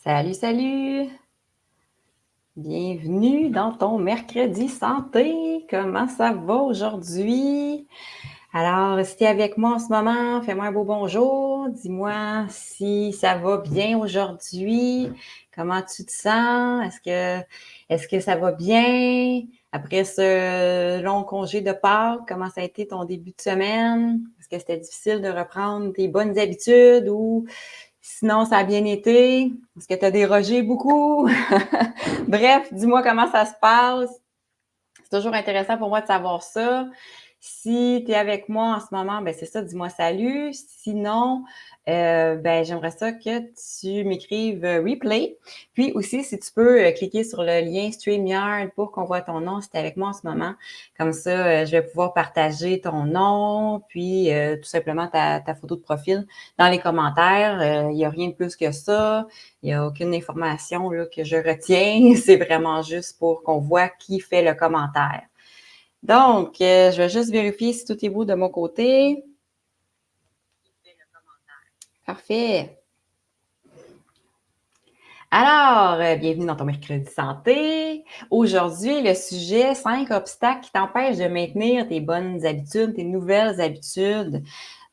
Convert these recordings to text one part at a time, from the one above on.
Salut, salut! Bienvenue dans ton mercredi santé. Comment ça va aujourd'hui? Alors, si tu es avec moi en ce moment, fais-moi un beau bonjour. Dis-moi si ça va bien aujourd'hui. Comment tu te sens? Est-ce que ça va bien? Après ce long congé de Pâques, comment ça a été ton début de semaine? Est-ce que c'était difficile de reprendre tes bonnes habitudes ou sinon ça a bien été? Est-ce que tu as dérogé beaucoup? Bref, dis-moi comment ça se passe. C'est toujours intéressant pour moi de savoir ça. Si tu es avec moi en ce moment, ben c'est ça, dis-moi salut. Sinon, ben j'aimerais ça que tu m'écrives replay. Puis aussi, si tu peux cliquer sur le lien StreamYard pour qu'on voit ton nom si tu es avec moi en ce moment. Comme ça, je vais pouvoir partager ton nom, puis tout simplement ta photo de profil dans les commentaires. Il n'y a rien de plus que ça. Il n'y a aucune information là, que je retiens. C'est vraiment juste pour qu'on voit qui fait le commentaire. Donc, je vais juste vérifier si tout est beau de mon côté. Parfait. Alors, bienvenue dans ton mercredi santé. Aujourd'hui, le sujet 5 obstacles qui t'empêchent de maintenir tes bonnes habitudes, tes nouvelles habitudes.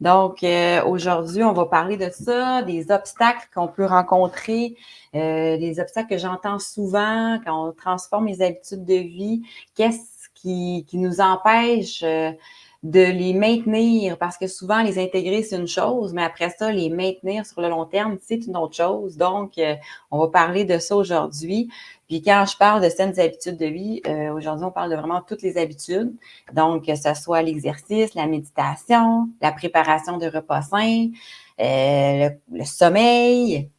Donc, aujourd'hui, on va parler de ça, des obstacles qu'on peut rencontrer, des obstacles que j'entends souvent quand on transforme les habitudes de vie. Qu'est-ce qui nous empêche de les maintenir? Parce que souvent, les intégrer, c'est une chose, mais après ça, les maintenir sur le long terme, c'est une autre chose. Donc, on va parler de ça aujourd'hui. Puis quand je parle de saines habitudes de vie, aujourd'hui, on parle de vraiment toutes les habitudes. Donc, que ce soit l'exercice, la méditation, la préparation de repas sains, le sommeil.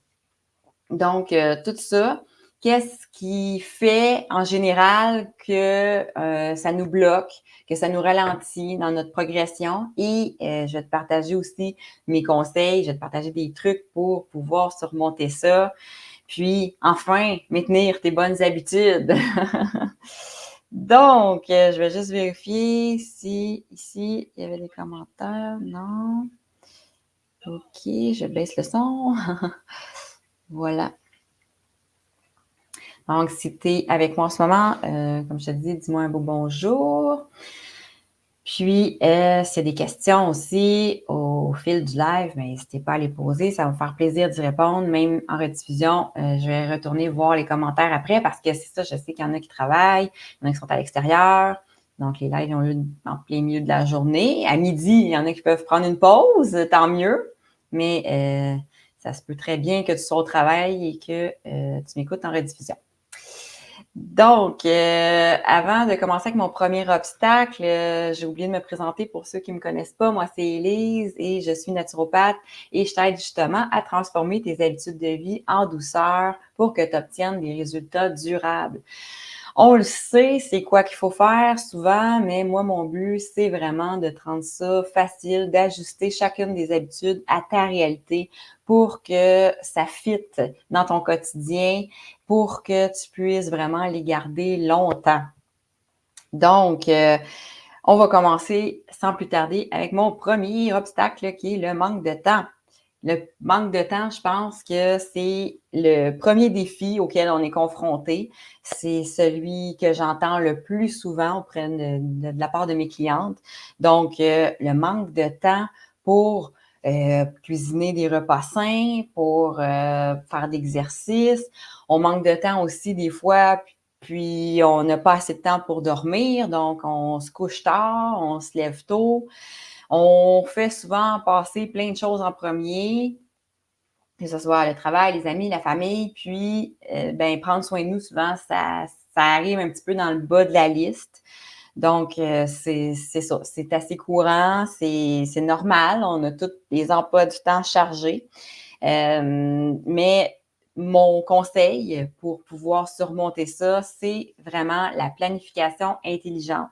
Donc, tout ça. Qu'est-ce qui fait en général que ça nous bloque, que ça nous ralentit dans notre progression? Et je vais te partager aussi mes conseils, je vais te partager des trucs pour pouvoir surmonter ça. Puis, enfin, maintenir tes bonnes habitudes. Donc, je vais juste vérifier si ici, il y avait des commentaires. Non. OK, je baisse le son. Voilà. Donc, si tu es avec moi en ce moment, comme je te dis, dis-moi un beau bonjour. Puis, s'il y a des questions aussi au fil du live, ben, n'hésitez pas à les poser. Ça va me faire plaisir d'y répondre. Même en rediffusion, je vais retourner voir les commentaires après parce que c'est ça, je sais qu'il y en a qui travaillent, il y en a qui sont à l'extérieur. Donc, les lives ont lieu en plein milieu de la journée. À midi, il y en a qui peuvent prendre une pause, tant mieux. Mais ça se peut très bien que tu sois au travail et que tu m'écoutes en rediffusion. Donc, avant de commencer avec mon premier obstacle, j'ai oublié de me présenter pour ceux qui me connaissent pas. Moi, c'est Élise et je suis naturopathe et je t'aide justement à transformer tes habitudes de vie en douceur pour que tu obtiennes des résultats durables. On le sait, c'est quoi qu'il faut faire souvent, mais moi, mon but, c'est vraiment de te rendre ça facile, d'ajuster chacune des habitudes à ta réalité pour que ça fitte dans ton quotidien, pour que tu puisses vraiment les garder longtemps. Donc, on va commencer sans plus tarder avec mon premier obstacle qui est le manque de temps. Le manque de temps, je pense que c'est le premier défi auquel on est confronté. C'est celui que j'entends le plus souvent auprès de la part de mes clientes. Donc, le manque de temps pour cuisiner des repas sains, pour faire d'exercice. On manque de temps aussi des fois, puis on n'a pas assez de temps pour dormir, donc on se couche tard, on se lève tôt. On fait souvent passer plein de choses en premier, que ce soit le travail, les amis, la famille, puis ben prendre soin de nous, souvent, ça arrive un petit peu dans le bas de la liste. Donc, c'est ça, c'est assez courant, c'est normal, on a tous des emplois du temps chargés. Mais mon conseil pour pouvoir surmonter ça, c'est vraiment la planification intelligente.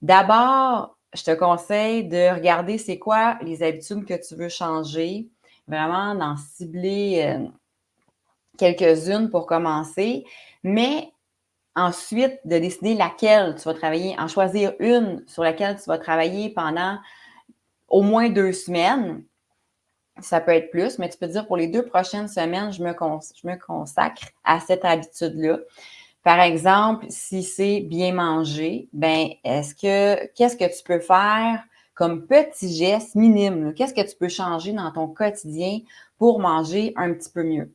D'abord, je te conseille de regarder c'est quoi les habitudes que tu veux changer, vraiment d'en cibler quelques-unes pour commencer, mais ensuite de décider laquelle tu vas travailler, en choisir une sur laquelle tu vas travailler pendant au moins 2 semaines. Ça peut être plus, mais tu peux te dire pour les 2 prochaines semaines, je me consacre à cette habitude-là. Par exemple, si c'est bien manger, ben qu'est-ce que tu peux faire comme petit geste minime? Qu'est-ce que tu peux changer dans ton quotidien pour manger un petit peu mieux?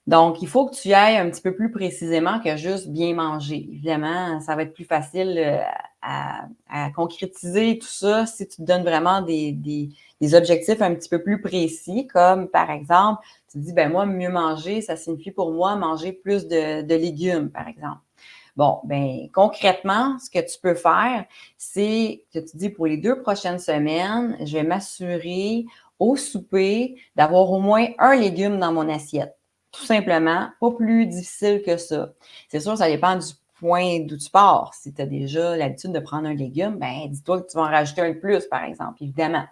Donc, il faut que tu ailles un petit peu plus précisément que juste bien manger. Évidemment, ça va être plus facile à concrétiser tout ça si tu te donnes vraiment des objectifs un petit peu plus précis, comme par exemple, tu te dis, ben moi, mieux manger, ça signifie pour moi manger plus de légumes, par exemple. Bon, ben concrètement, ce que tu peux faire, c'est que tu dis pour les 2 prochaines semaines, je vais m'assurer au souper d'avoir au moins un légume dans mon assiette. Tout simplement, pas plus difficile que ça. C'est sûr, ça dépend du point d'où tu pars. Si tu as déjà l'habitude de prendre un légume, ben dis-toi que tu vas en rajouter un de plus, par exemple, évidemment.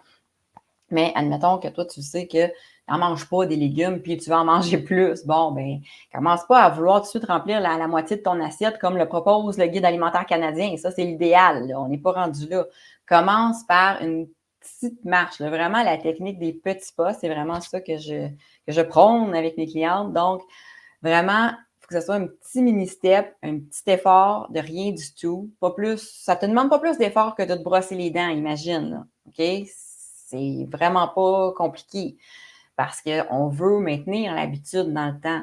Mais admettons que toi, tu sais que tu n'en manges pas des légumes, puis tu vas en manger plus. Bon, ben, commence pas à vouloir tout de suite remplir la moitié de ton assiette comme le propose le Guide alimentaire canadien. Ça, c'est l'idéal, là. On n'est pas rendu là. Commence par une petite marche, là. Vraiment, la technique des petits pas, c'est vraiment ça que je prône avec mes clientes. Donc, vraiment, il faut que ce soit un petit mini-step, un petit effort de rien du tout. Pas plus, ça te demande pas plus d'effort que de te brosser les dents, imagine, là. OK? C'est vraiment pas compliqué parce qu'on veut maintenir l'habitude dans le temps.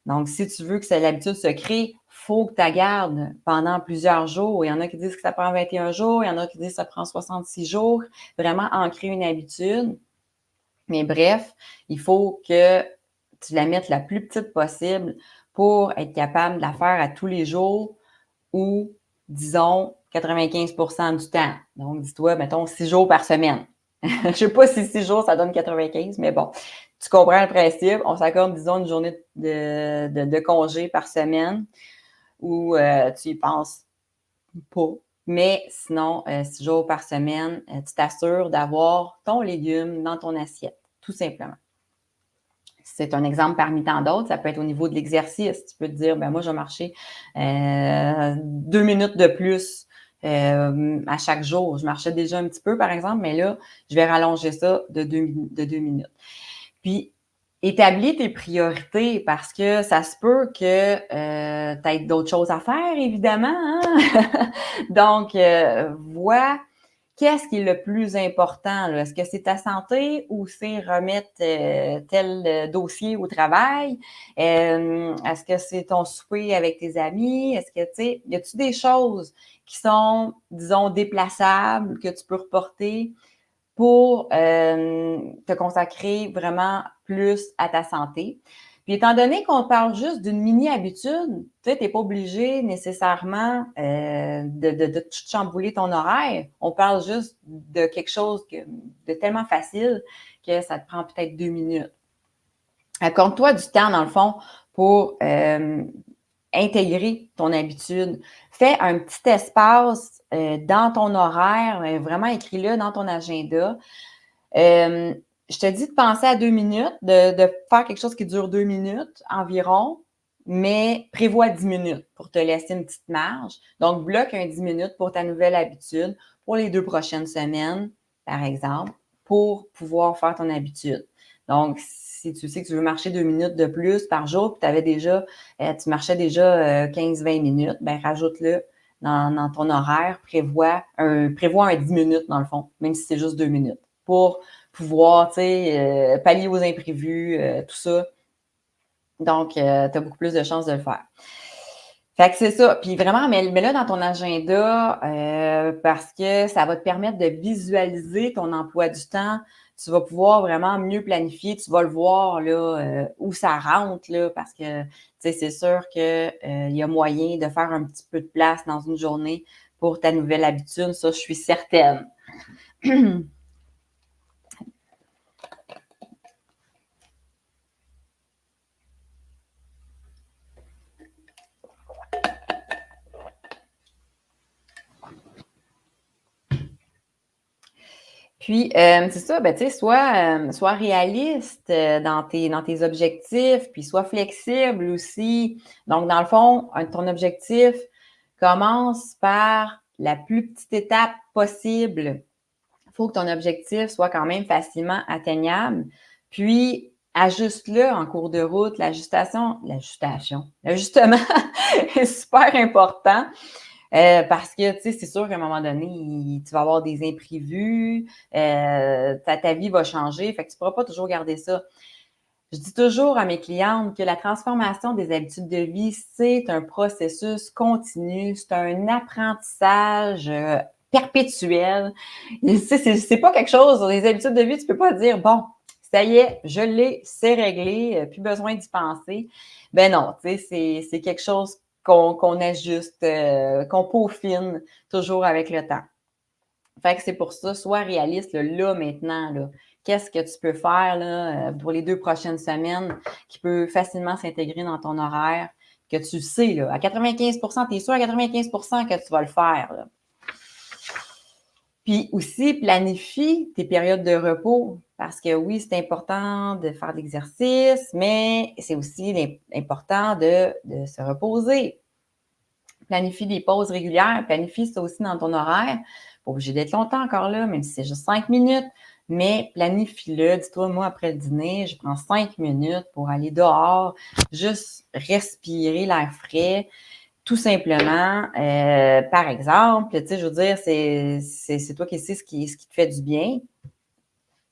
Donc, si tu veux que l'habitude se crée, il faut que tu la gardes pendant plusieurs jours. Il y en a qui disent que ça prend 21 jours, il y en a qui disent que ça prend 66 jours. Vraiment ancrer une habitude. Mais bref, il faut que tu la mettes la plus petite possible pour être capable de la faire à tous les jours ou, disons, 95% du temps. Donc, dis-toi, mettons, 6 jours par semaine. Je ne sais pas si 6 jours, ça donne 95, mais bon, tu comprends le principe. On s'accorde, disons, une journée de congé par semaine où tu y penses pas. Mais sinon, 6 jours par semaine, tu t'assures d'avoir ton légume dans ton assiette, tout simplement. C'est un exemple parmi tant d'autres. Ça peut être au niveau de l'exercice. Tu peux te dire, ben moi, je vais marcher 2 minutes de plus à chaque jour. Je marchais déjà un petit peu, par exemple, mais là, je vais rallonger ça de 2 minutes. Puis, établis tes priorités parce que ça se peut que tu aies d'autres choses à faire, évidemment. Hein? Donc, vois qu'est-ce qui est le plus important, là? Est-ce que c'est ta santé ou c'est remettre tel dossier au travail? Est-ce que c'est ton souper avec tes amis? Est-ce que, tu sais, y a-tu des choses qui sont, disons, déplaçables, que tu peux reporter pour te consacrer vraiment plus à ta santé? Puis étant donné qu'on parle juste d'une mini-habitude, tu sais, tu n'es pas obligé nécessairement de tout chambouler ton horaire. On parle juste de quelque chose de tellement facile que ça te prend peut-être 2 minutes. Accorde-toi du temps, dans le fond, pour intégrer ton habitude. Fais un petit espace dans ton horaire, vraiment écris-le dans ton agenda. Je te dis de penser à 2 minutes, de faire quelque chose qui dure 2 minutes environ, mais prévois 10 minutes pour te laisser une petite marge. Donc, bloque un 10 minutes pour ta nouvelle habitude pour les 2 prochaines semaines, par exemple, pour pouvoir faire ton habitude. Donc, si tu sais que tu veux marcher 2 minutes de plus par jour, puis tu marchais déjà 15-20 minutes, ben rajoute-le dans ton horaire, prévois un 10 minutes dans le fond, même si c'est juste 2 minutes, pour pouvoir, tu sais, pallier aux imprévus, tout ça. Donc, tu as beaucoup plus de chances de le faire. Fait que c'est ça. Puis vraiment, mets-le dans ton agenda parce que ça va te permettre de visualiser ton emploi du temps. Tu vas pouvoir vraiment mieux planifier. Tu vas le voir là où ça rentre là, parce que tu sais, c'est sûr que il y a moyen de faire un petit peu de place dans une journée pour ta nouvelle habitude. Ça, je suis certaine. Puis, c'est ça, ben, tu sais, sois réaliste dans tes objectifs, puis sois flexible aussi. Donc, dans le fond, ton objectif commence par la plus petite étape possible. Il faut que ton objectif soit quand même facilement atteignable. Puis, ajuste-le en cours de route. L'ajustement est super important parce que, tu sais, c'est sûr qu'à un moment donné, tu vas avoir des imprévus, ta vie va changer, fait que tu ne pourras pas toujours garder ça. Je dis toujours à mes clientes que la transformation des habitudes de vie, c'est un processus continu, c'est un apprentissage perpétuel. C'est pas quelque chose, les habitudes de vie, tu peux pas dire, bon, ça y est, je l'ai, c'est réglé, plus besoin d'y penser. Ben non, tu sais, c'est quelque chose qu'on ajuste, qu'on peaufine toujours avec le temps. Fait que c'est pour ça, sois réaliste, là, maintenant, là. Qu'est-ce que tu peux faire là, pour les 2 prochaines semaines qui peut facilement s'intégrer dans ton horaire, que tu sais, là, à 95 tu es sûr à 95 que tu vas le faire. Là. Puis aussi, planifie tes périodes de repos parce que oui, c'est important de faire de l'exercice, mais c'est aussi important de se reposer. Planifie des pauses régulières, planifie ça aussi dans ton horaire. Pas obligé d'être longtemps encore là, même si c'est juste 5 minutes, mais planifie-le. Dis-toi, moi, après le dîner, je prends 5 minutes pour aller dehors, juste respirer l'air frais, tout simplement. Par exemple, tu sais, je veux dire, c'est toi qui sais ce qui te fait du bien,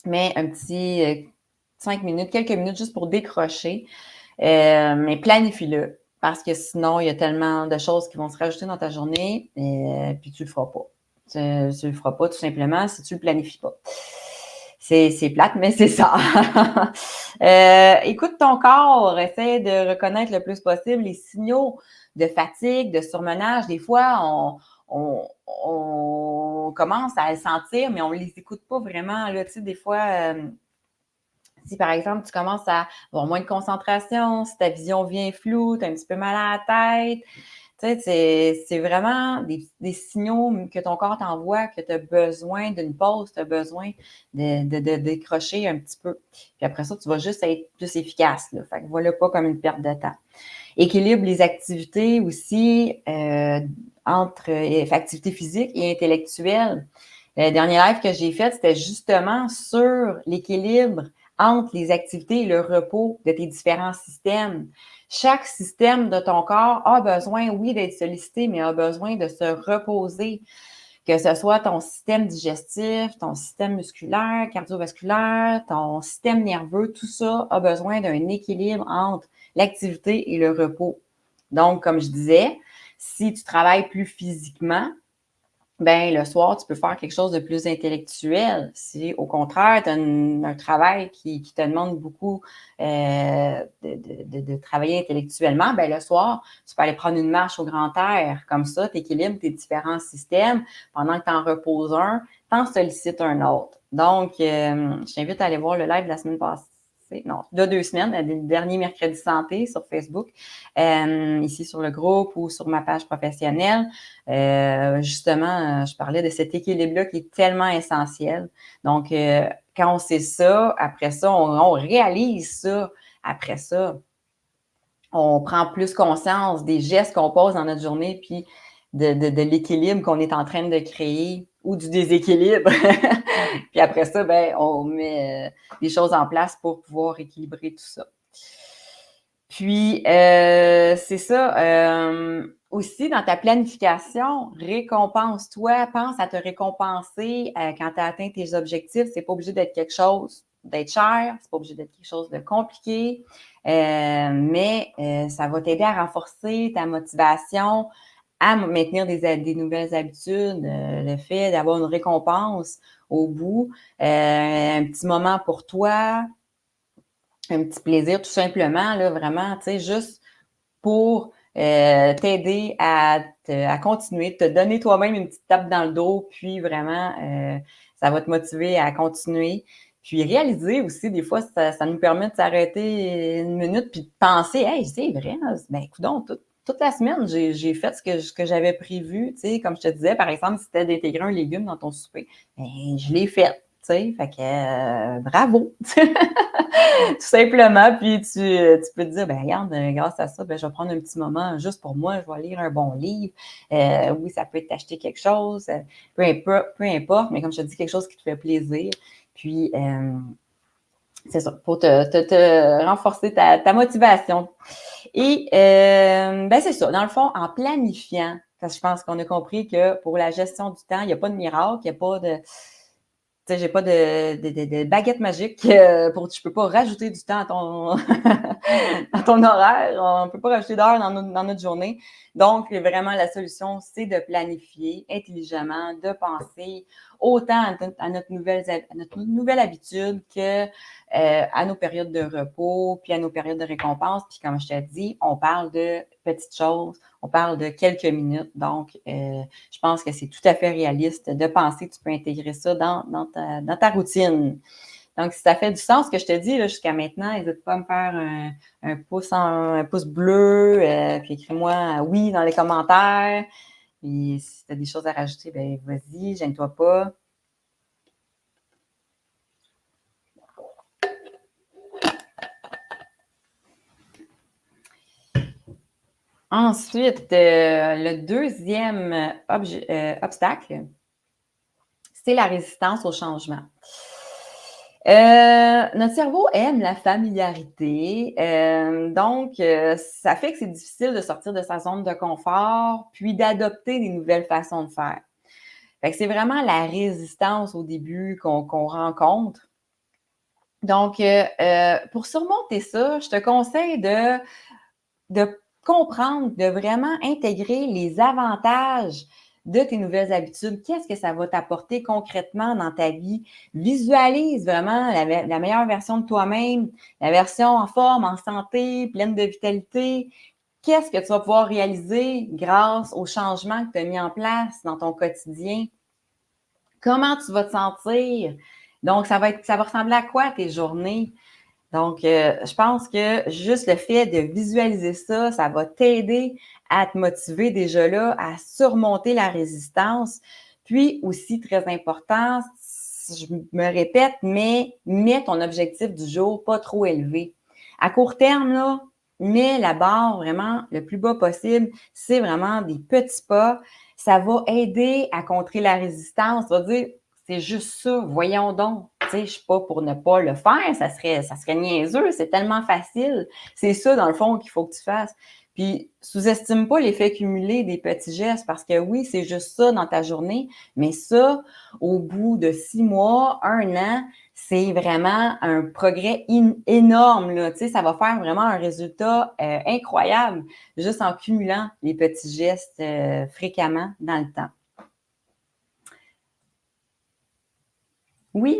mais un petit 5 minutes, quelques minutes juste pour décrocher, mais planifie-le. Parce que sinon, il y a tellement de choses qui vont se rajouter dans ta journée, puis tu le feras pas. Tu le feras pas tout simplement si tu le planifies pas. C'est plate, mais c'est ça. Écoute ton corps, essaie de reconnaître le plus possible les signaux de fatigue, de surmenage. Des fois, on commence à le sentir, mais on ne les écoute pas vraiment. Là, tu sais, des fois, si par exemple, tu commences à avoir moins de concentration, si ta vision vient floue, tu as un petit peu mal à la tête, tu sais, c'est vraiment des signaux que ton corps t'envoie que tu as besoin d'une pause, tu as besoin de décrocher un petit peu. Puis après ça, tu vas juste être plus efficace. Là. Fait que voilà pas comme une perte de temps. Équilibre les activités aussi entre activités physiques et intellectuelles. Le dernier live que j'ai fait, c'était justement sur l'équilibre entre les activités et le repos de tes différents systèmes. Chaque système de ton corps a besoin, oui, d'être sollicité, mais a besoin de se reposer. Que ce soit ton système digestif, ton système musculaire, cardiovasculaire, ton système nerveux, tout ça a besoin d'un équilibre entre l'activité et le repos. Donc, comme je disais, si tu travailles plus physiquement, ben le soir, tu peux faire quelque chose de plus intellectuel. Si au contraire, tu as un travail qui te demande beaucoup de travailler intellectuellement, ben le soir, tu peux aller prendre une marche au grand air. Comme ça, tu équilibres tes différents systèmes. Pendant que tu en reposes un, tu en sollicites un autre. Donc, je t'invite à aller voir le live de la semaine passée. Non, de 2 semaines, le dernier mercredi santé sur Facebook, ici sur le groupe ou sur ma page professionnelle. Justement, je parlais de cet équilibre-là qui est tellement essentiel. Donc, quand on sait ça, après ça, on réalise ça. Après ça, on prend plus conscience des gestes qu'on pose dans notre journée, puis de l'équilibre qu'on est en train de créer ou du déséquilibre. Puis après ça, ben, on met des choses en place pour pouvoir équilibrer tout ça. Puis, c'est ça. Aussi, dans ta planification, récompense-toi, pense à te récompenser quand tu as atteint tes objectifs. C'est pas obligé d'être quelque chose d'être cher, c'est pas obligé d'être quelque chose de compliqué, mais ça va t'aider à renforcer ta motivation, à maintenir des nouvelles habitudes, le fait d'avoir une récompense au bout, un petit moment pour toi, un petit plaisir tout simplement, là, vraiment, tu sais, juste pour t'aider à continuer, te donner toi-même une petite tape dans le dos, puis vraiment, ça va te motiver à continuer. Puis réaliser aussi, des fois, ça nous permet de s'arrêter une minute puis de penser, hey, c'est vrai, ben, coudonc, toute la semaine, j'ai fait ce que j'avais prévu, tu sais, comme je te disais, par exemple, si c'était d'intégrer un légume dans ton souper, ben, je l'ai fait, tu sais, fait que bravo! Tout simplement, puis tu peux te dire, ben regarde, grâce à ça, ben, je vais prendre un petit moment juste pour moi, je vais lire un bon livre. Oui, ça peut être t'acheter quelque chose, peu importe, mais comme je te dis, quelque chose qui te fait plaisir. Puis, C'est ça, pour te renforcer ta motivation. Et ben c'est ça, dans le fond, en planifiant, parce que je pense qu'on a compris que pour la gestion du temps, il n'y a pas de miracle, il n'y a pas de... Tu sais, j'ai pas de baguette magique je peux pas rajouter du temps à ton, à ton horaire. On peut pas rajouter d'heures dans notre journée. Donc, vraiment, la solution, c'est de planifier intelligemment, de penser autant à notre nouvelle habitude que à nos périodes de repos, puis à nos périodes de récompense. Puis comme je t'ai dit, on parle de petites choses, on parle de quelques minutes. Donc, je pense que c'est tout à fait réaliste de penser que tu peux intégrer ça dans ta routine. Donc, si ça fait du sens ce que je te dis là, jusqu'à maintenant, n'hésite pas à me faire un pouce bleu, puis écris-moi oui dans les commentaires. Puis si tu as des choses à rajouter, ben vas-y, gêne-toi pas. Ensuite, le deuxième obstacle, c'est la résistance au changement. Notre cerveau aime la familiarité, donc ça fait que c'est difficile de sortir de sa zone de confort, puis d'adopter des nouvelles façons de faire. Fait que c'est vraiment la résistance au début qu'on rencontre. Donc, pour surmonter ça, je te conseille de comprendre, de vraiment intégrer les avantages de tes nouvelles habitudes. Qu'est-ce que ça va t'apporter concrètement dans ta vie? Visualise vraiment la meilleure version de toi-même, la version en forme, en santé, pleine de vitalité. Qu'est-ce que tu vas pouvoir réaliser grâce aux changements que tu as mis en place dans ton quotidien? Comment tu vas te sentir? Donc, ça va ressembler à quoi tes journées? Donc, je pense que juste le fait de visualiser ça, ça va t'aider à te motiver déjà là, à surmonter la résistance. Puis aussi, très important, je me répète, mais mets ton objectif du jour pas trop élevé. À court terme, là, mets la barre vraiment le plus bas possible. C'est vraiment des petits pas. Ça va aider à contrer la résistance. Ça va dire, c'est juste ça, voyons donc. Tu sais, je suis pas pour ne pas le faire, ça serait niaiseux, c'est tellement facile. C'est ça, dans le fond, qu'il faut que tu fasses. Puis, sous-estime pas l'effet cumulé des petits gestes parce que oui, c'est juste ça dans ta journée, mais ça, au bout de 6 mois, 1 an, c'est vraiment un progrès énorme, là. Tu sais, ça va faire vraiment un résultat incroyable juste en cumulant les petits gestes fréquemment dans le temps. Oui,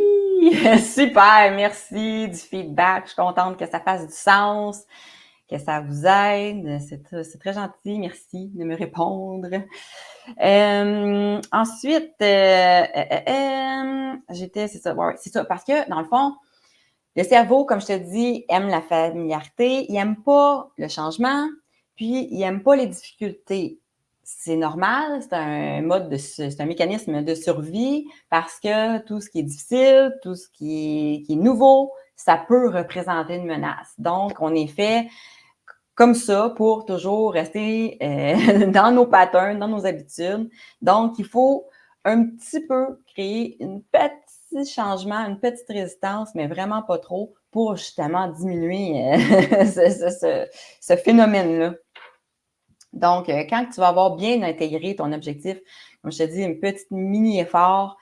super, merci du feedback. Je suis contente que ça fasse du sens, que ça vous aide. C'est très gentil, merci de me répondre. Ensuite, c'est ça, ouais, c'est ça, parce que dans le fond, le cerveau, comme je te dis, aime la familiarité, il n'aime pas le changement, puis il n'aime pas les difficultés. C'est normal, c'est un mécanisme de survie parce que tout ce qui est difficile, tout ce qui est nouveau, ça peut représenter une menace. Donc, on est fait comme ça pour toujours rester dans nos patterns, dans nos habitudes. Donc, il faut un petit peu créer une petit changement, une petite résistance, mais vraiment pas trop pour justement diminuer ce phénomène-là. Donc, quand tu vas avoir bien intégré ton objectif, comme je te dis, une petite mini-effort,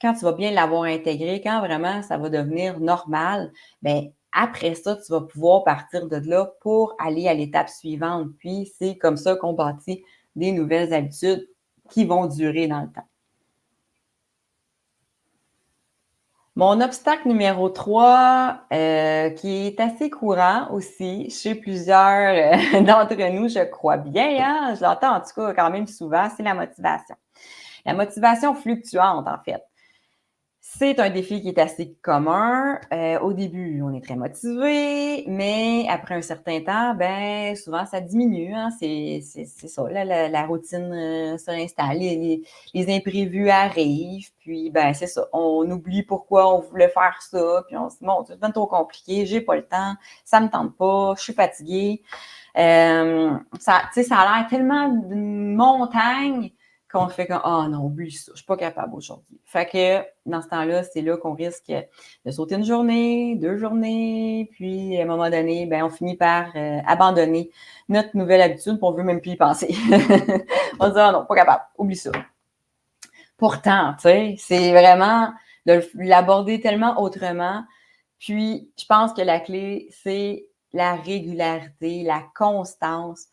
quand tu vas bien l'avoir intégré, quand vraiment ça va devenir normal, bien, après ça, tu vas pouvoir partir de là pour aller à l'étape suivante. Puis, c'est comme ça qu'on bâtit des nouvelles habitudes qui vont durer dans le temps. Mon obstacle numéro 3, qui est assez courant aussi chez plusieurs d'entre nous, je crois bien, hein? Je l'entends en tout cas quand même souvent, c'est la motivation. La motivation fluctuante, en fait. C'est un défi qui est assez commun. Au début, on est très motivé, mais après un certain temps, ben souvent ça diminue. Hein? C'est ça, là, la routine se réinstalle, les imprévus arrivent, puis ben c'est ça. On oublie pourquoi on voulait faire ça, puis on se dit bon, c'est trop compliqué, j'ai pas le temps, ça me tente pas, je suis fatiguée. Ça a l'air tellement d'une montagne qu'on fait comme « Ah non, oublie ça, je suis pas capable aujourd'hui. » Fait que dans ce temps-là, c'est là qu'on risque de sauter une journée, 2 journées, puis à un moment donné, ben on finit par abandonner notre nouvelle habitude, puis on veut même plus y penser. On se dit « Ah non, pas capable, oublie ça. » Pourtant, tu sais, c'est vraiment de l'aborder tellement autrement. Puis, je pense que la clé, c'est la régularité, la constance.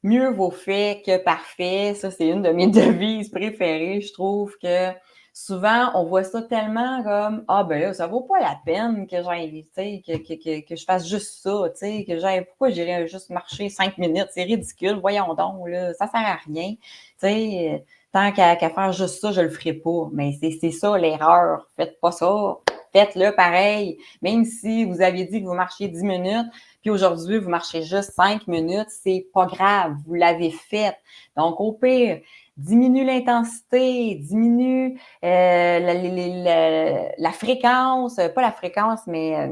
Mieux vaut fait que parfait. Ça, c'est une de mes devises préférées. Je trouve que souvent, on voit ça tellement comme ah ben là, ça vaut pas la peine que j'aille, tu sais, que je fasse juste ça, tu sais, que j'aille, pourquoi j'irais juste marcher 5 minutes? C'est ridicule, voyons donc, là, ça sert à rien. Tu sais, tant qu'à faire juste ça, je le ferai pas. Mais c'est ça l'erreur. Faites pas ça. Faites-le pareil. Même si vous aviez dit que vous marchiez 10 minutes, puis aujourd'hui, vous marchez juste 5 minutes, c'est pas grave, vous l'avez fait. Donc, au pire, diminue l'intensité, diminue la fréquence, pas la fréquence, mais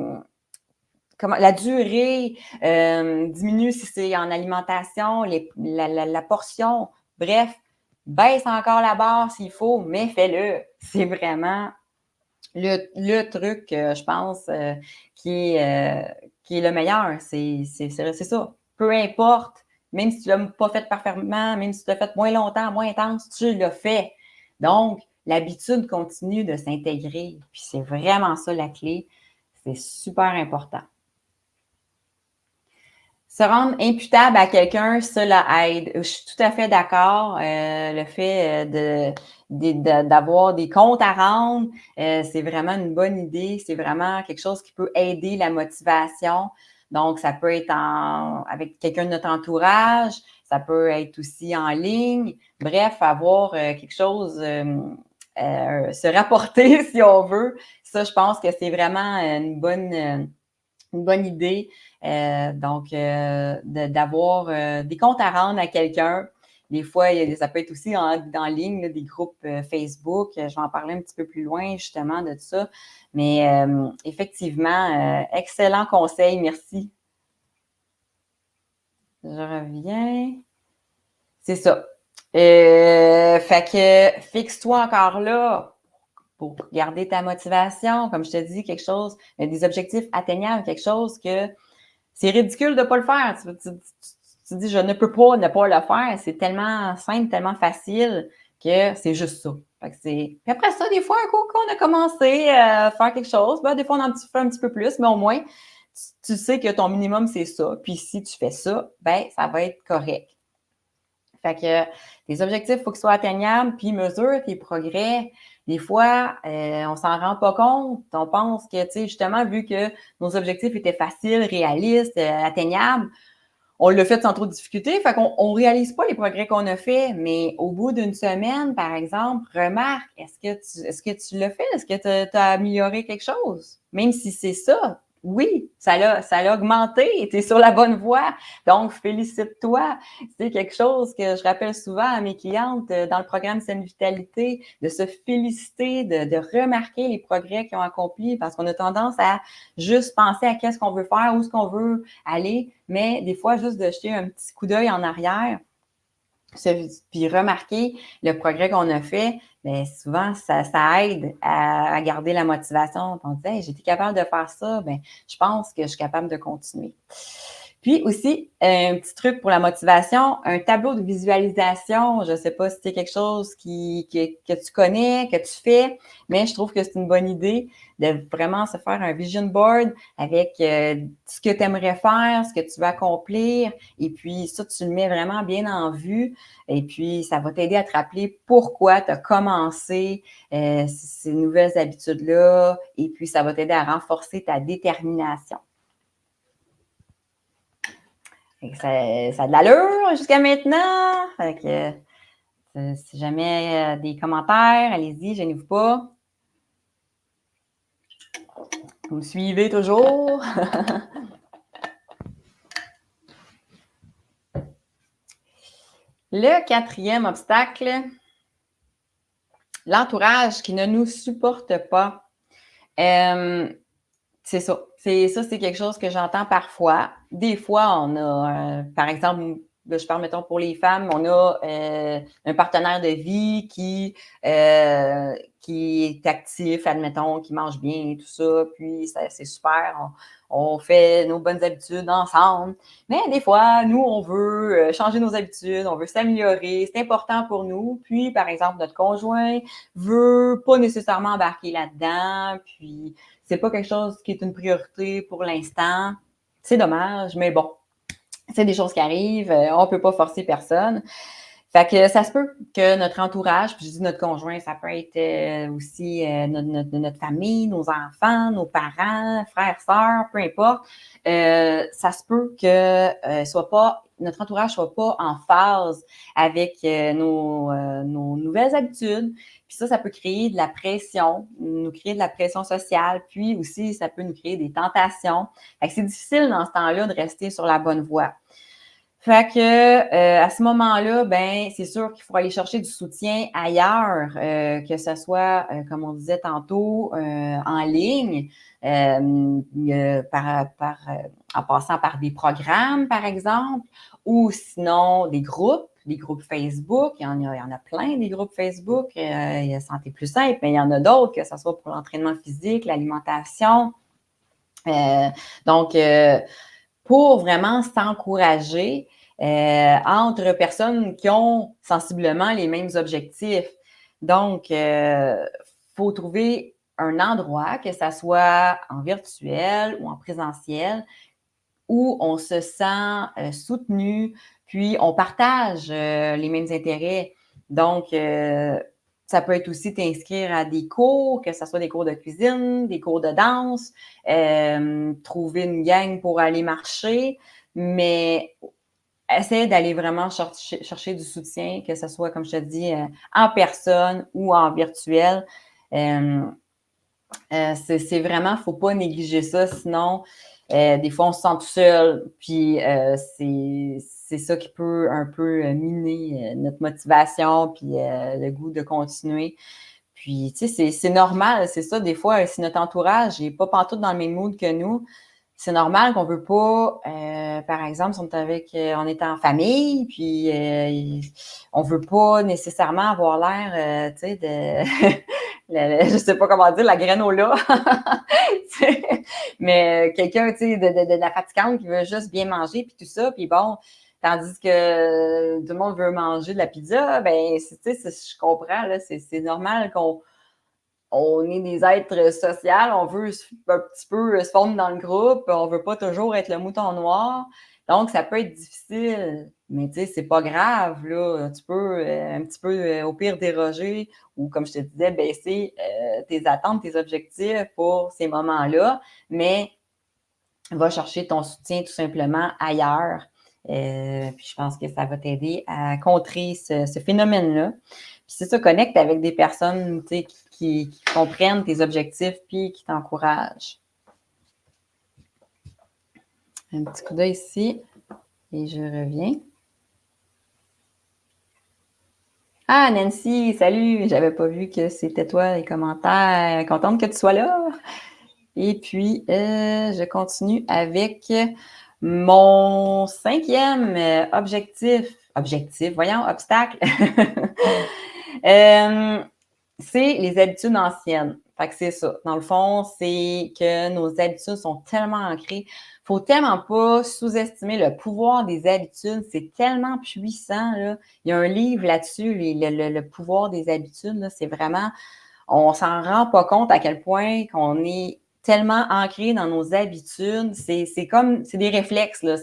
la durée, diminue si c'est en alimentation, la portion. Bref, baisse encore la barre s'il faut, mais fais-le. C'est vraiment le truc, je pense, qui est le meilleur. C'est ça. Peu importe, même si tu ne l'as pas fait parfaitement, même si tu l'as fait moins longtemps, moins intense, tu l'as fait. Donc, l'habitude continue de s'intégrer. Puis c'est vraiment ça la clé. C'est super important. Se rendre imputable à quelqu'un, ça aide. Je suis tout à fait d'accord. Le fait d'avoir des comptes à rendre, c'est vraiment une bonne idée. C'est vraiment quelque chose qui peut aider la motivation. Donc, ça peut être avec quelqu'un de notre entourage, ça peut être aussi en ligne. Bref, avoir quelque chose, se rapporter si on veut. Ça, je pense que c'est vraiment une bonne idée. Donc, d'avoir des comptes à rendre à quelqu'un. Des fois, ça peut être aussi en ligne, là, des groupes Facebook. Je vais en parler un petit peu plus loin, justement, de ça. Mais effectivement, excellent conseil. Merci. Je reviens. C'est ça. Fait que fixe-toi encore là pour garder ta motivation. Comme je te dis, quelque chose, des objectifs atteignables, quelque chose que c'est ridicule de ne pas le faire. Tu dis, je ne peux pas ne pas le faire. C'est tellement simple, tellement facile que c'est juste ça. Puis après ça, des fois, un coup qu'on a commencé à faire quelque chose, ben, des fois, on en fait un petit peu plus, mais au moins, tu sais que ton minimum, c'est ça. Puis si tu fais ça, ben, ça va être correct. Fait que tes objectifs, il faut qu'ils soient atteignables, puis mesure tes progrès. Des fois, on s'en rend pas compte. On pense que, tu sais, justement, vu que nos objectifs étaient faciles, réalistes, atteignables, on l'a fait sans trop de difficulté. Fait qu'on ne réalise pas les progrès qu'on a fait. Mais au bout d'une semaine, par exemple, remarque, est-ce que tu l'as fait? Est-ce que tu as amélioré quelque chose? Même si c'est ça, oui, ça l'a augmenté, tu es sur la bonne voie. Donc, félicite-toi. C'est quelque chose que je rappelle souvent à mes clientes dans le programme Saine Vitalité, de se féliciter, de remarquer les progrès qu'ils ont accomplis parce qu'on a tendance à juste penser à qu'est-ce qu'on veut faire, où est-ce qu'on veut aller, mais des fois, juste de jeter un petit coup d'œil en arrière, puis remarquer le progrès qu'on a fait, bien, souvent, ça aide à garder la motivation. On dit, hey, j'étais capable de faire ça, bien, je pense que je suis capable de continuer. Puis aussi, un petit truc pour la motivation, un tableau de visualisation. Je ne sais pas si c'est quelque chose que tu connais, que tu fais, mais je trouve que c'est une bonne idée de vraiment se faire un vision board avec ce que tu aimerais faire, ce que tu veux accomplir. Et puis ça, tu le mets vraiment bien en vue. Et puis, ça va t'aider à te rappeler pourquoi tu as commencé ces nouvelles habitudes-là. Et puis, ça va t'aider à renforcer ta détermination. Ça a de l'allure jusqu'à maintenant. Fait que, si jamais des commentaires, allez-y, gênez-vous pas. Vous me suivez toujours. Le 4e obstacle, l'entourage qui ne nous supporte pas. C'est ça. C'est quelque chose que j'entends parfois. Des fois, on a, par exemple, là, je parle, mettons, pour les femmes, on a un partenaire de vie qui est actif, admettons, qui mange bien et tout ça, puis c'est super, on fait nos bonnes habitudes ensemble. Mais des fois, nous, on veut changer nos habitudes, on veut s'améliorer, c'est important pour nous. Puis, par exemple, notre conjoint veut pas nécessairement embarquer là-dedans, puis c'est pas quelque chose qui est une priorité pour l'instant. C'est dommage, mais bon, c'est des choses qui arrivent, on peut pas forcer personne. Fait que ça se peut que notre entourage, puis je dis notre conjoint, ça peut être aussi notre famille, nos enfants, nos parents, frères, sœurs, peu importe. Ça se peut que notre entourage soit pas en phase avec nos nouvelles habitudes. Puis ça peut créer de la pression, nous créer de la pression sociale, puis aussi ça peut nous créer des tentations. Fait que c'est difficile dans ce temps-là de rester sur la bonne voie. Fait que à ce moment-là, ben c'est sûr qu'il faut aller chercher du soutien ailleurs, que ce soit, comme on disait tantôt, en ligne, en passant par des programmes, par exemple, ou sinon des groupes Facebook. Il y en a plein des groupes Facebook. Il y a Santé plus simple, mais il y en a d'autres, que ce soit pour l'entraînement physique, l'alimentation. Donc, pour vraiment s'encourager entre personnes qui ont sensiblement les mêmes objectifs. Donc, faut trouver un endroit, que ça soit en virtuel ou en présentiel, où on se sent soutenu, puis on partage les mêmes intérêts. Donc, ça peut être aussi t'inscrire à des cours, que ce soit des cours de cuisine, des cours de danse, trouver une gang pour aller marcher, mais essaie d'aller vraiment chercher du soutien, que ce soit, comme je te dis, en personne ou en virtuel. C'est vraiment, faut pas négliger ça, sinon, des fois, on se sent tout seul, puis c'est ça qui peut un peu miner notre motivation, puis le goût de continuer. Puis, tu sais, c'est normal, c'est ça, des fois, si notre entourage n'est pas pantoute dans le même mood que nous, c'est normal qu'on veut pas, par exemple, si on est en famille, puis on veut pas nécessairement avoir l'air, tu sais, je sais pas comment dire, la granola. Mais quelqu'un, tu sais, de la fatigante qui veut juste bien manger, puis tout ça, puis bon, tandis que tout le monde veut manger de la pizza, ben, tu sais, je comprends, là, c'est normal qu'on est des êtres sociaux, on veut un petit peu se fondre dans le groupe, on veut pas toujours être le mouton noir. Donc, ça peut être difficile, mais tu sais, c'est pas grave, là. Tu peux un petit peu, au pire, déroger ou, comme je te disais, baisser tes attentes, tes objectifs pour ces moments-là, mais va chercher ton soutien tout simplement ailleurs. Puis je pense que ça va t'aider à contrer ce phénomène-là. Puis c'est ça, connecte avec des personnes, tu sais, qui comprennent tes objectifs puis qui t'encouragent. Un petit coup d'œil ici et je reviens. Ah, Nancy, salut! J'avais pas vu que c'était toi les commentaires. Contente que tu sois là. Et puis, je continue avec mon 5e obstacle. C'est les habitudes anciennes. Fait que c'est ça. Dans le fond, c'est que nos habitudes sont tellement ancrées. Faut tellement pas sous-estimer le pouvoir des habitudes. C'est tellement puissant, là. Il y a un livre là-dessus, le pouvoir des habitudes, là. C'est vraiment, on s'en rend pas compte à quel point qu'on est tellement ancré dans nos habitudes. C'est des réflexes, là.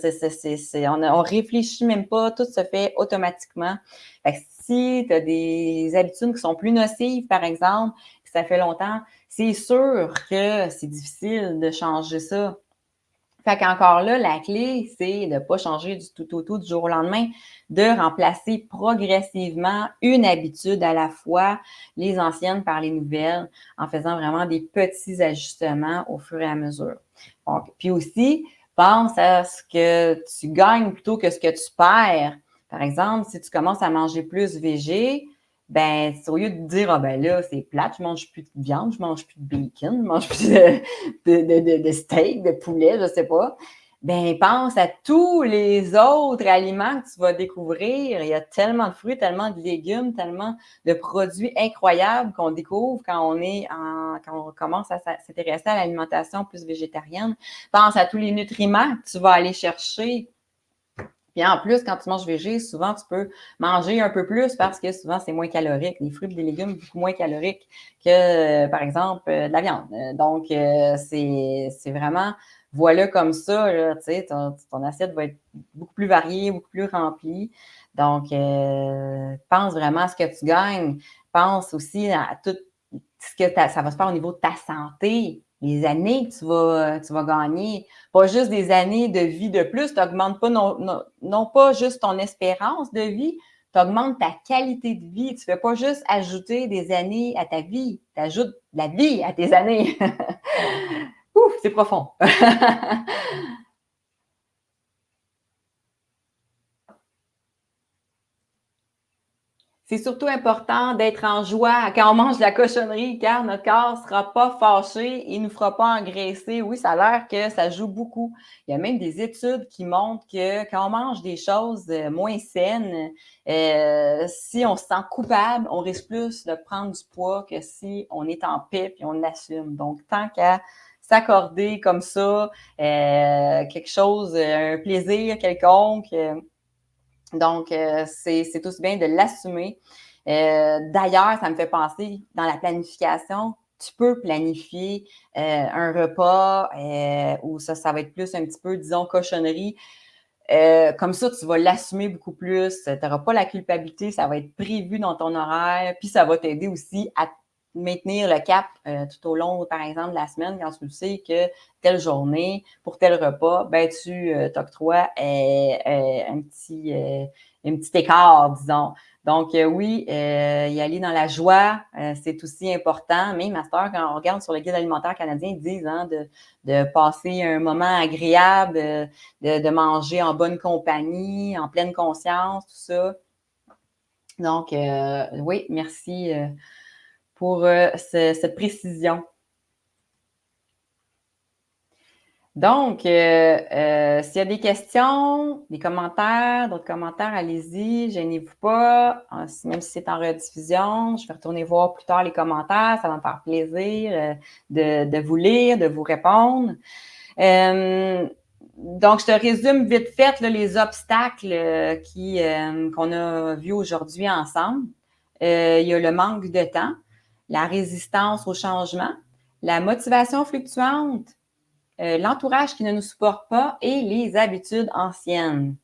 On réfléchit même pas, tout se fait automatiquement. Fait que si tu as des habitudes qui sont plus nocives, par exemple, que ça fait longtemps, c'est sûr que c'est difficile de changer ça. Fait qu'encore là, la clé, c'est de ne pas changer du tout au tout du jour au lendemain, de remplacer progressivement une habitude à la fois, les anciennes par les nouvelles, en faisant vraiment des petits ajustements au fur et à mesure. Donc, puis aussi, pense à ce que tu gagnes plutôt que ce que tu perds. Par exemple, si tu commences à manger plus végé, ben, au lieu de dire, ah ben là, c'est plate, je mange plus de viande, je mange plus de bacon, je mange plus de steak, de poulet, je sais pas. ben pense à tous les autres aliments que tu vas découvrir. Il y a tellement de fruits, tellement de légumes, tellement de produits incroyables qu'on découvre quand on commence à s'intéresser à l'alimentation plus végétarienne. Pense à tous les nutriments que tu vas aller chercher. Puis en plus, quand tu manges végé, souvent tu peux manger un peu plus parce que souvent c'est moins calorique. Les fruits et les légumes beaucoup moins caloriques que, par exemple, de la viande. Donc, c'est vraiment, voilà comme ça, là, tu sais, ton assiette va être beaucoup plus variée, beaucoup plus remplie. Donc, pense vraiment à ce que tu gagnes. Pense aussi à tout ce que ça va se faire au niveau de ta santé, les années que tu vas gagner. Pas juste des années de vie de plus, tu n'augmentes pas non pas juste ton espérance de vie, tu augmentes ta qualité de vie. Tu ne fais pas juste ajouter des années à ta vie, tu ajoutes de la vie à tes années. Ouf, c'est profond. C'est surtout important d'être en joie quand on mange de la cochonnerie, car notre corps ne sera pas fâché et ne nous fera pas engraisser. Oui, ça a l'air que ça joue beaucoup. Il y a même des études qui montrent que quand on mange des choses moins saines, si on se sent coupable, on risque plus de prendre du poids que si on est en paix et on l'assume. Donc, tant qu'à s'accorder comme ça, quelque chose, un plaisir quelconque, donc, c'est aussi bien de l'assumer. D'ailleurs, ça me fait penser, dans la planification, tu peux planifier un repas où ça va être plus un petit peu, disons, cochonnerie. Comme ça, tu vas l'assumer beaucoup plus. Tu n'auras pas la culpabilité, ça va être prévu dans ton horaire. Puis, ça va t'aider aussi à maintenir le cap tout au long, par exemple, de la semaine, quand tu le sais que telle journée, pour tel repas, ben, tu t'octroies un petit écart, disons. Donc, oui, y aller dans la joie, c'est aussi important. Même à cette heure, quand on regarde sur le guide alimentaire canadien, ils disent de passer un moment agréable, de manger en bonne compagnie, en pleine conscience, tout ça. Donc, oui, merci pour cette précision. Donc, s'il y a des questions, des commentaires, d'autres commentaires, allez-y, gênez-vous pas. Même si c'est en rediffusion, je vais retourner voir plus tard les commentaires. Ça va me faire plaisir de vous lire, de vous répondre. Donc, je te résume vite fait là, les obstacles qu'on a vus aujourd'hui ensemble. Il y a le manque de temps, la résistance au changement, la motivation fluctuante, l'entourage qui ne nous supporte pas et les habitudes anciennes.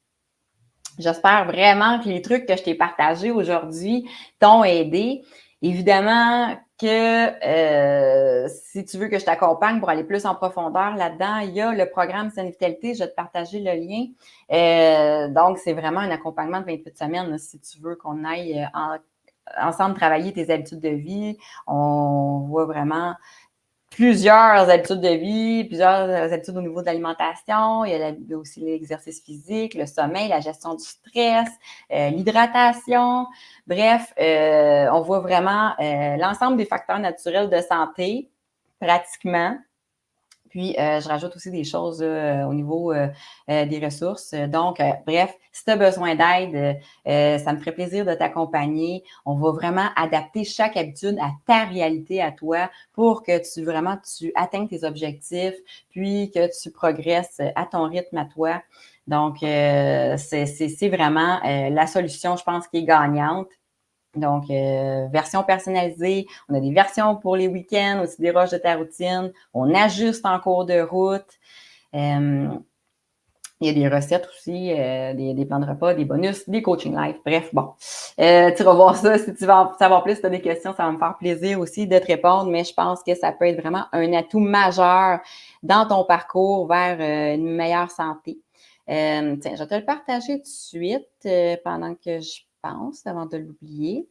J'espère vraiment que les trucs que je t'ai partagés aujourd'hui t'ont aidé. Évidemment que si tu veux que je t'accompagne pour aller plus en profondeur là-dedans, il y a le programme Saine Vitalité, je vais te partager le lien. Donc, c'est vraiment un accompagnement de 28 semaines là, si tu veux qu'on aille ensemble travailler tes habitudes de vie. On voit vraiment plusieurs habitudes de vie, plusieurs habitudes au niveau de l'alimentation. Il y a aussi l'exercice physique, le sommeil, la gestion du stress, l'hydratation. Bref, on voit vraiment l'ensemble des facteurs naturels de santé, pratiquement. Puis, je rajoute aussi des choses au niveau des ressources. Donc, bref, si tu as besoin d'aide, ça me ferait plaisir de t'accompagner. On va vraiment adapter chaque habitude à ta réalité, à toi, pour que tu atteignes tes objectifs, puis que tu progresses à ton rythme, à toi. Donc, c'est vraiment la solution, je pense, qui est gagnante. Donc, version personnalisée. On a des versions pour les week-ends, aussi des rushs de ta routine. On ajuste en cours de route. Il y a des recettes aussi, des plans de repas, des bonus, des coaching live. Bref, bon. Tu vas voir ça. Si tu veux en savoir plus, si tu as des questions, ça va me faire plaisir aussi de te répondre. Mais je pense que ça peut être vraiment un atout majeur dans ton parcours vers une meilleure santé. Tiens, je vais te le partager tout de suite pendant que je pense, avant de l'oublier.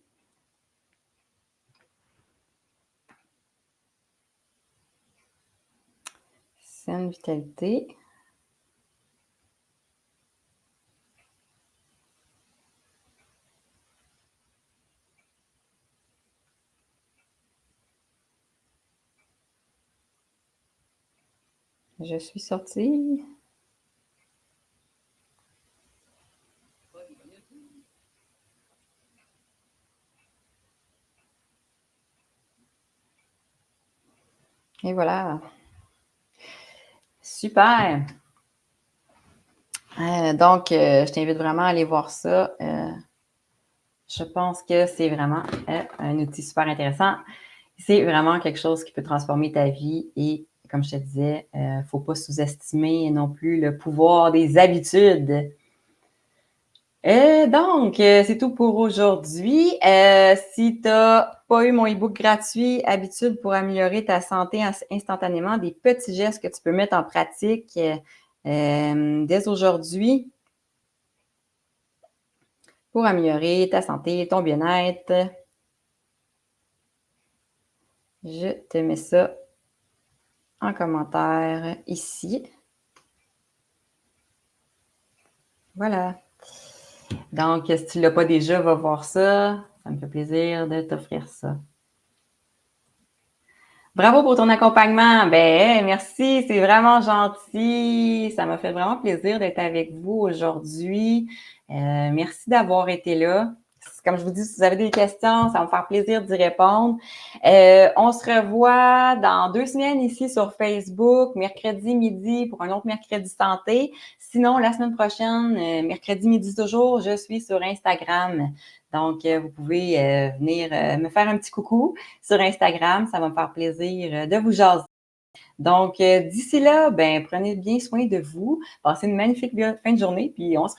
Saine vitalité. Je suis sortie. Et voilà. Super. Donc, je t'invite vraiment à aller voir ça. Je pense que c'est vraiment un outil super intéressant. C'est vraiment quelque chose qui peut transformer ta vie et comme je te disais, il ne faut pas sous-estimer non plus le pouvoir des habitudes. Donc, c'est tout pour aujourd'hui. Si tu n'as pas eu mon e-book gratuit, Habitudes pour améliorer ta santé instantanément, des petits gestes que tu peux mettre en pratique dès aujourd'hui pour améliorer ta santé, ton bien-être. Je te mets ça en commentaire ici. Voilà. Donc, si tu ne l'as pas déjà, va voir ça. Ça me fait plaisir de t'offrir ça. Bravo pour ton accompagnement. Ben, merci, c'est vraiment gentil. Ça m'a fait vraiment plaisir d'être avec vous aujourd'hui. Merci d'avoir été là. Comme je vous dis, si vous avez des questions, ça va me faire plaisir d'y répondre. On se revoit dans 2 semaines ici sur Facebook, mercredi midi pour un autre mercredi santé. Sinon, la semaine prochaine, mercredi midi toujours, je suis sur Instagram. Donc, vous pouvez venir me faire un petit coucou sur Instagram. Ça va me faire plaisir de vous jaser. Donc, d'ici là, ben, prenez bien soin de vous. Passez une magnifique fin de journée, puis on se